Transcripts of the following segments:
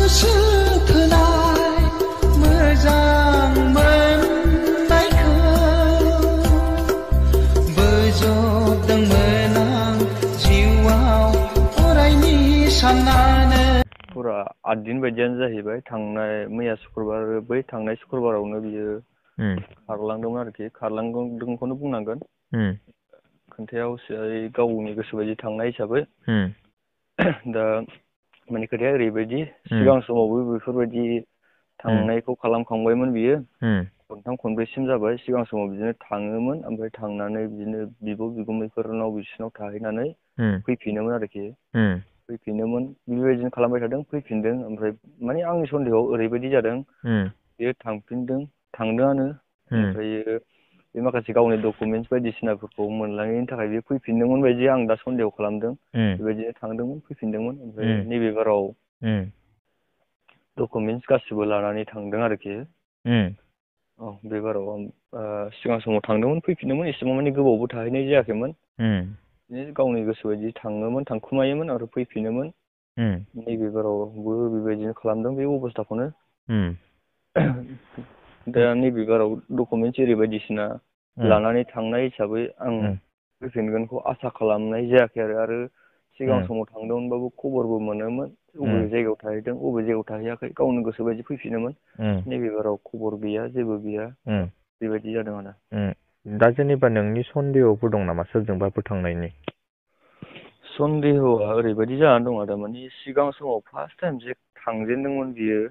थोनाय मोजां मोननायखौ बोजबदोंमोन आं जिउआव अरायनि साननानै फुरा 8 दिन बायदियानो जाहैबाय थांनाय मैया शुक्रबार बै थांनाय शुक्रबारावनो बियो खारलांदोंमोन आरोखि खारलांदोंखौनो बुंनांगोन खोन्थायावसो गावनि गोसो बायदि थांनाय हिसाबै दा माने खोथाया ओरैबायदि सिगां समावबो बेफोरबायदि थांनायखौ खालामखांबायमोन बियो खनथाम खनब्रैसिम जाबाय सिगां समाव बिदिनो थाङोमोन ओमफ्राय थांनानै बिदिनो बिब' बिगुमैफोरनाव बिसिनाव थाहैनानै फैफिनोमोन आरोखि फैफिनोमोन बेबायदिनो खालामबाय थादों फैफिनदों ओमफ्राय माने आंनि सन्देहआव ओरैबायदि जादों बियो थांदोंआनो ओमफ्रायो बे माखासे गावनि डकुमेन्टस बायदिसिनाफोरखौ मोनलाङैनि थाखाय बे फैफिनदोंमोन बायदि आं दा सन्देह खालामदों बेबायदिनो थांदोंमोन फैफिनदोंमन ओमफ्राय नैबे बाराव डकुमेन्टस गासिबो लानानै थांदों आरोखि बे बाराव सिगां समाव थांदोंमोन फैफिनदोंमोन एसेबां माने गोबावबो थाहैनाय जायाखैमोन गावनि गोसो बायदि थाङोमोन थांखुमायोमोन आरो फैफिनोमोन नैबे बारावबो बेबायदिनो खालामदों बे अबस्थाखौनो दा नैबे बाराव डकुमेन्टस एरि बायदिसिना लानानै थांनाय हिसाबै आं फैफिनगोनखौ आसा खालामनाय जायाखै आरो सिगां समाव थांदोंमोनबाबो खबरबो मोनोमोन बबे जायगायाव थाहैदों बबे जायगायाव थाहैयाखै गावनो गोसो बायदि फैफिनोमोन नैबे बाराव खबर गैया जेबो गैया बेबायदि जादों आरो दा जेनेबा नोंनि सन्देहफोर दं नामा सोरजोंबाफोर थांनायनि सन्देहआ ओरैबायदि जानानै दं आरो माने सिगां समाव फार्स्ट टाइम जे थांजेनदोंमोन बियो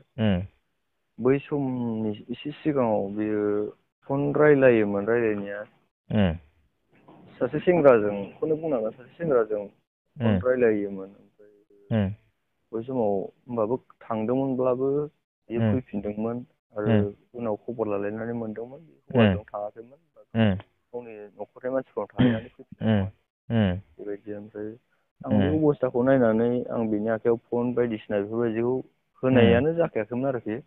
बै समनि एसे सिगाङाव बियो फन रायलायोमोन रायलायनाया सासे सेंग्राजोंखौनो बुंनांगोन सासे सेंग्राजों फन रायलायोमोन ओमफ्राय बै समाव होमबाबो थांदोंमोनब्लाबो बियो फैफिनदोंमोन आरो उनाव खबर लालायनानै मोनदोंमोन हौवाजों थाङाखैमोन गावनि न'खरनि मानसिफोराव थाहैनानै फैफिनदोंमोन बेबायदि ओमफ्राय आं बे अबस्थाखौ नायनानै आं बेनि आखायाव फन बायदिसिना बेफोरबायदिखौ होनायानो जाखायाखैमोन आरोखि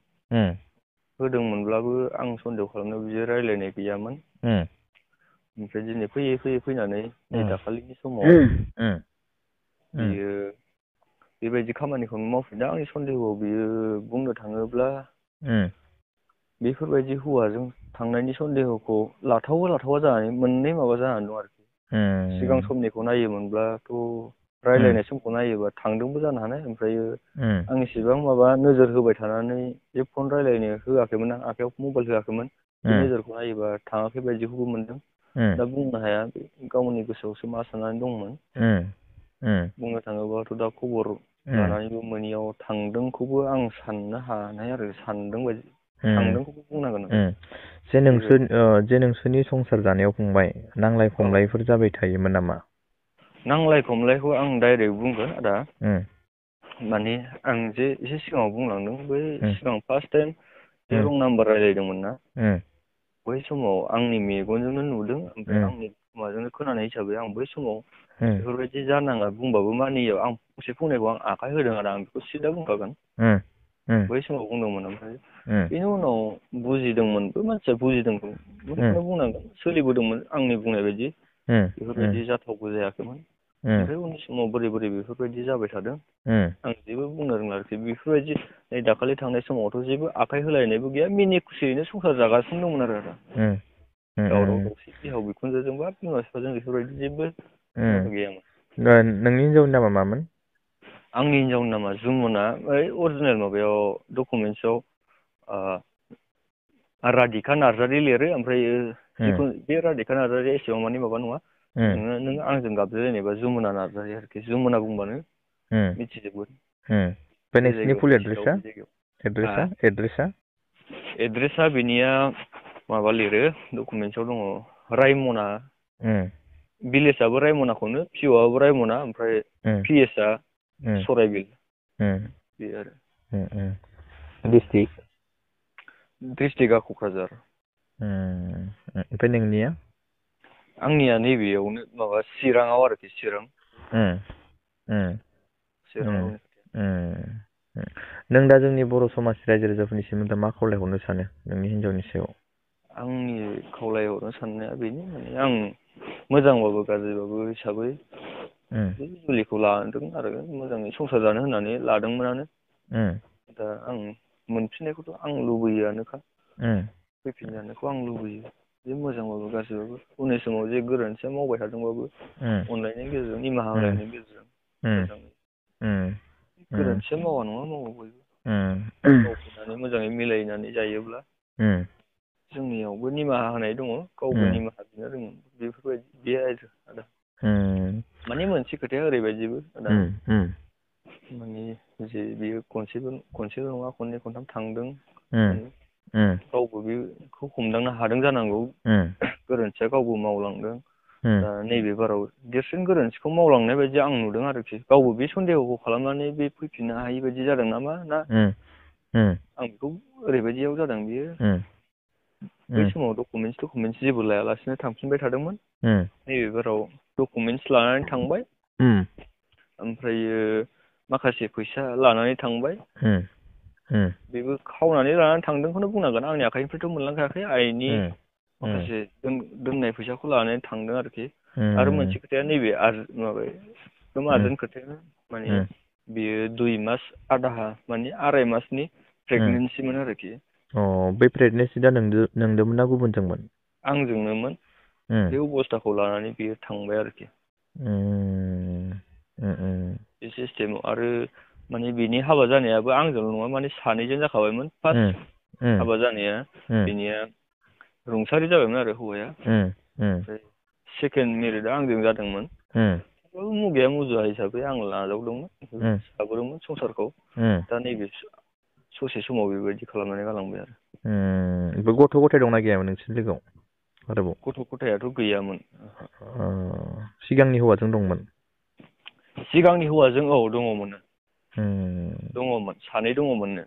होदोंमोनब्लाबो आं सन्देह खालामनायाव बिदि रायलायनाय गैयामोन ओमफ्राय दिनै फैयै फैनानै नै दाखालिनि समाव बियो बेबायदि खामानिखौनो मावफिनदों आंनि सन्देहआव बियो बुंनो थाङोब्ला बेफोरबायदि हौवाजों थांनायनि सन्देहखौ लाथावा जानानै मोननै माबा जानानै दं आरोखि सिगां समनिखौ नायोमोनब्लाथ' रायलायनाय समखौ नायोबा थांदोंबो जानो हानाय ओमफ्रायो आं इसेबां माबा नोजोर होबाय थानानै जे फन रायलायनो होआखैमोन आं आखायाव मबाइल होआखैमोन बे नोजोरखौ नायोबा थाङाखै बायदिखौबो मोनदों दा बुंनो हाया गावनि गोसोआवसो मा साननानै दंमोन बुंनो थाङोबाथ' दा खबर लानानैबो मोनैयाव थांदोंखौबो आं साननो हानाय आरो सानदों बायदि थांदोंखौबो बुंनांगोन जे नोंसोरनि संसार जानायाव फंबाय नांलाय खमलायफोर जाबाय थायोमोन नामा नांलाय खमलायखौ आं डाइरेक्ट बुंगोन आदा माने आं जे एसे सिगाङाव बुंलांदों बै सिगां फार्स्ट टाइम जे रं नाम्बार रायलायदोंमोन ना बै समाव आंनि मेगनजोंनो नुदों ओमफ्राय आंनि खोमाजोंनो खोनानाय हिसाबै आं बै समाव बेफोरबायदि जानाङा बुंबाबो मानियो आं फंसे बुंनायखौ आं आखाय होदों आरो आं बेखौ सिदा बुंखागोन बै समाव बुंदोंमोन ओमफ्राय बेनि उनाव बुजिदोंमोनबो मानसिया बुजिदोंबो बेखौनो बुंनांगोन सोलिबोदोंमोन आंनि बुंनाय बायदि बेफोरबायदि जाथावबो जायाखैमोन ओमफ्राय उननि समाव बोरै बेफोरबायदि जाबाय थादों आं जेबो बुंनो रोंला आरोखि बेफोरबायदि नै दाखालि थांनाय समावथ' जेबो आखाइ होलायनायबो गैया मिनि खुसियैनो संसार जागासिनो दंमोन आरो दावराव दावसि बिहाव बिखुनजोजोंबा बिमा बिफाजों बेफोरबायदि जेबो गैयामोन नोंनि हिनजावनि नामा मामोन आंनि हिनजावनि नामा जुमुना ओइ अरिजिनेल माबायाव डकुमेन्टसआव राधिका नार्जारि लिरो ओमफ्राय जिखुनु बे राधिका नार्जारिया एसेबां मानि माबा नङा नों आंजों गाबज्लायलायनायबा जुमुना नार्जारि आरोखि जुमुना बुंबानो मिथिजोबगोन नोंसिनि फुल एड्रेसा बेनिया माबा लिरो डकुमेन्टसआव दङ रायमना भिलेजआबो रायमनाखौनो पिअआबो रायमना ओमफ्राय पिएसआ सराइबिल बे आरो डिस्ट्रिक्टआ क'क्राझार ओमफ्राय नोंनिया आंनिया नैबेयावनो माबा चिराङाव आरोखि चिरां नों दा जोंनि बर' समाजनि रायजो राजाफोरनि सोमोन्दै मा खावलायहरनो सानो नोंनि हिनजावनि सायाव आंनि खावलायहरनो साननाया बेनो माने आं मोजांबाबो गाज्रिबाबो हिसाबै जुलिखौ लादों आरो मोजाङै संसार जानो होननानै लादोंमोनानो दा आं मोनफिननायखौथ' आं लुबैयोआनोखा फैफिनजानायखौ आं लुबैयो जे मोजांबाबो गाज्रिबाबो उननि समाव जे गोरोन्थिया मावबाय थादोंबाबो अनलायनायनि गेजेरजों निमाहा होलायनायनि गेजेरजों मोजाङै गोरोन्थिया मावा नङा मावो बयबो मावफिननानै मोजाङै मिलायनानै जायोब्ला जोंनियावबो निमाहा होनाय दङ गावबो निमाहा बिनो रोङो बेफोरबायदि बे आदा माने मोनसे खोथाया ओरैबायदिबो आदा माने जे बियो खनसेल' नङा खननै खनथाम थांदों गावबो बेखौ हमदांनो हादों जानांगौ गोरोन्थिया गावबो मावलांदों दा नैबे बाराव देरसिन गोरोन्थिखौ मावलांनाय बायदि आं नुदों आरोखि गावबो बे सन्देहखौ खालामनानै बे फैफिननो हायि बायदि जादों नामा ना आं बेखौ ओरैबायदियाव जादों बियो बै समाव डकुमेन्टस जेबो लायालासिनो थांफिनबाय थादोंमोन नैबे बाराव डकुमेन्टस लानानै थांबाय ओमफ्रायो माखासे फैसा लानानै थांबाय बेबो खावनानै लानानै थांदोंखौनो बुंनांगोन आंनि आखाइनिफ्रायथ' मोनलांखायाखै आइनि माखासे दोननाय फैसाखौ लानानै थांदों आरोखि आरो मोनसे खोथाया नैबे एकदम आर्जेन्ट खोथाया माने बेयो 2 मास आधा माने 2.5 मासनि प्रेगनेन्सिमोन आरोखि बे प्रेगनेन्सि दा नोंदोंमोन ना गुबुनजोंमोन आंजोंनोमोन बे अबस्थाखौ लानानै बियो थांबाय आरोखि बे सिस्टेमाव आरो माने बिनि हाबा जानायाबो आंजोंल' नङा माने सानैजों जाखाबायमोन फार्स्ट हाबा जानाया बिनिया रुंसारि जाबायमोन आरो हौवाया ओमफ्राय सेकेन्ड मेरिडआ आंजों जादोंमोन मुगाया मुजुवा हिसाबै आं नाजावदोंमोन साबोदोंमोन संसारखौ दा नैबे ससे समाव बेबायदि खालामनानै गालांबाय आरो गथ' गथाय दंना गैयामोन नोंसोर लोगोआव आरोबाव गथ' गथायाथ' गैयामोन सिगांनि हौवाजों दंमोन सिगांनि हौवाजों औ दङमोन सानै दङमोननो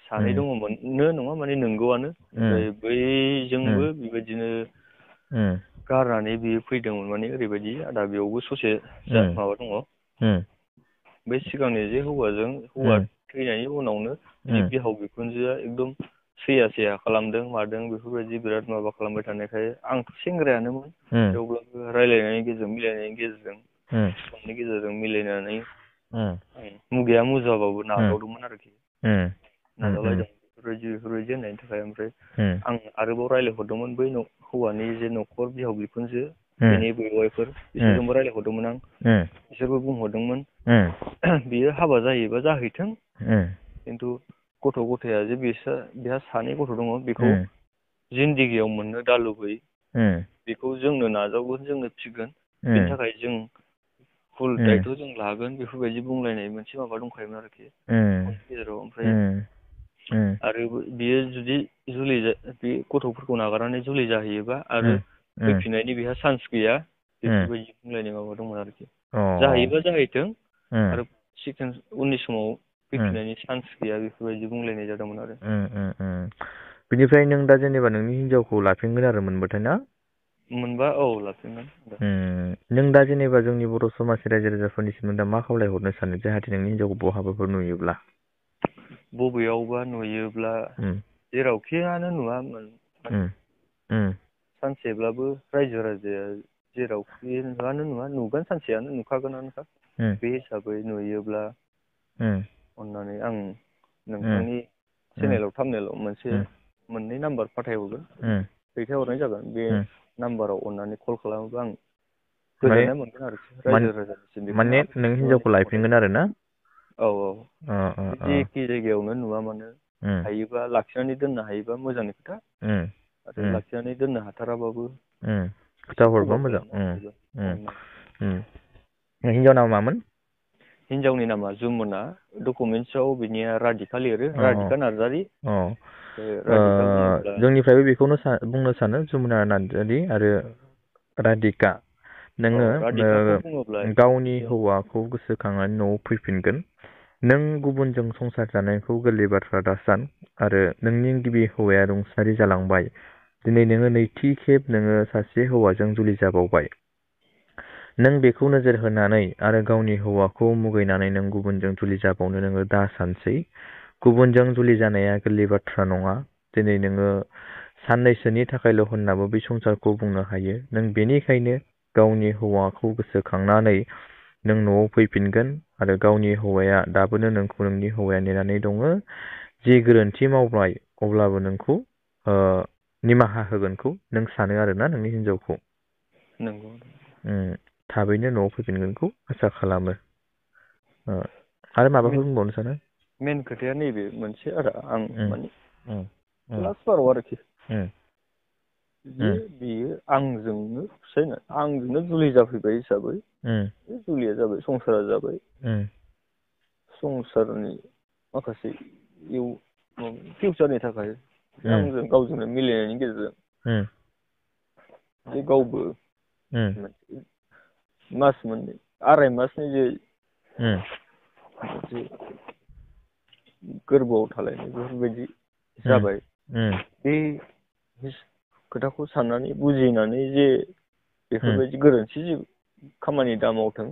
सानै दङमोननो नङा माने नंगौआनो ओमफ्राय बैजोंबो बेबायदिनो गारनानै बियो फैदोंमोन माने ओरैबायदि आदा बेयावबो ससे माबा दङ बै सिगांनि जे हौवा थैनायनि उनावनो बिदि बिहाव बिखुनजोआ एकदम सैया खालामदों मादों बेफोरबायदि बिराद माबा खालामबाय थानायखाय आंथ' सेंग्रायानोमोन थेवब्लाबो रायलायनायनि गेजेरजों मिलायनायनि गेजेरजों समनि गेजेरजों मिलायनानै मुगाया मुजुवाबाबो नाजावदोंमोन आरोखि नाजावलायदों बेफोरबायदि होननायनि थाखाय ओमफ्राय आं आरोबाव रायलायहरदोंमोन बै हौवानि जे न'खर बिहाव बिखुनजो बेनि बेवाइफोर बिसोरजोंबो रायलायहरदोंमोन आं बिसोरबो बुंहरदोंमोन बियो हाबा जायोबा जाहैथों खिन्थु गथ' गथाया जे बेहा सानै गथ' दङ बेखौ जिन्दिगियाव मोननो दा लुबै बेखौ जोंनो नाजावगोन जोंनो फिगोन बेनि थाखाय जों फुल दायथ' जों लागोन बेफोरबायदि बुंलायनाय मोनसे माबा दंखायोमोन आरोखि गेजेराव ओमफ्राय आरो बियो जुदि बे गथ'फोरखौ नागारनानै जुलि जाहैयोबा आरो फैफिननायनि बेहा चान्स गैया बेफोरबायदि बुंलायनाय माबा दंमोन आरोखि जाहैयोबा जाहैथों आरो उननि समाव फैफिननायनि चान्स गैया बेफोरबायदि बुंलायनाय जादोंमोन आरो बिनिफ्राय नों दा जेनेबा नोंनि हिनजावखौ लाफिनगोन आरो मोनबाथाय ना मोनबा औ लाफिनगोन नों दा जेनेबा जोंनि बर' समाजनि रायजो राजाफोरनिसिम दा मा खावलायहरनो सानो जाहाथे नोंनि हिनजावखौ बहाबाफोर नुयोब्ला बबेयावबा नुयोब्ला जेरावखियानो नुवा सानसेब्लाबो रायजो राजाया जेरावखि नुवा नुगोन सानसेयानो नुखागोनानोखा बे हिसाबै नुयोब्ला अननानै आं नोंथांनि चेनेलाव थाम्बनेलाव मोननै नाम्बार फाथायहरगोन दैथायहरनाय जागोन बे नाम्बाराव अननानै कल खालामोबा आं गोजोननाय मोनगोन आरोखि रायजो राजानिसिम माने नों हिनजावखौ लायफिनगोन आरो ना औ जेखि जायगायावनो नुवा मानो हायोबा लाखिनानै दोननो हायोबा मोजांनि खोथा आरो लाखिनानै दोननो हाथाराबाबो खोथा हरबा मोजां हिनजाव नामा मामोन हिनजावनि नामा जुमुना डकुमेन्टसआव बिनिया राधिका लिरो राधिका नार्जारि जोंनिफ्रायबो बेखौनो बुंनो सानो जुमुना नार्जारि आरो राधिका नोङो गावनि हौवाखौ गोसोखांनानै न'आव फैफिनगोन नों गुबुनजों संसार जानायखौ गोरलै बाथ्रा दासान आरो नोंनि गिबि हौवाया रुंसारि जालांबाय दिनै नोङो नैथि खेब नोङो सासे हौवाजों जुलि जाबावबाय नों बेखौ नोजोर होनानै आरो गावनि हौवाखौ मुगैनानै नों गुबुनजों जुलि जाबावनो नोङो दा सानसै गुबुनजों जुलि जानाया गोरलै बाथ्रा नङा दिनै नोङो साननैसोनि थाखायल' होननाबो बे संसारखौ बुंनो हायो नों बेनिखायनो गावनि हौवाखौ गोसोखांनानै नों न'आव फैफिनगोन आरो गावनि हौवाया दाबोनो नोंनि हौवाया नेनानै दङ जि गोरोन्थि मावबाय अब्लाबो नोंखौ निमाहा होगोनखौ नों सानो आरोना नोंनि हिनजावखौ नंगौ थाबैनो न'आव फैफिनगोनखौ आसा खालामो आरो माबाफोर बुंबावनो सानो मेन खोथाया नैबे मोनसे आरो आं माने लास्ट बाराव आरोखि जे बेयो आंजोंनो जुलि जाफैबाय हिसाबै बे जुलिया जाबाय संसारा जाबाय संसारनि माखासे फिउचारनि थाखाय आंजों गावजोंनो मिलायनायनि गेजेरजों जे गावबो मास मोननै आराय मासनि जे गोरबोआव थालायनाय बेफोरबायदि जाबाय बे खोथाखौ साननानै बुजिनानै जे बेफोरबायदि गोरोन्थि खामानि दा मावथों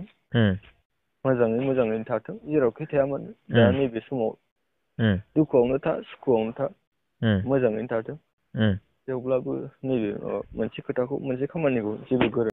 मोजाङैनो थाथों जेरावखि थाया मानो दा नैबे समाव दुखुआवनो था सुखुआवनो था मोजाङैनो थाथों थेवब्लाबो नैबे मोनसे खोथाखौ मोनसे खामानिखौ जेबो गोरोन्थि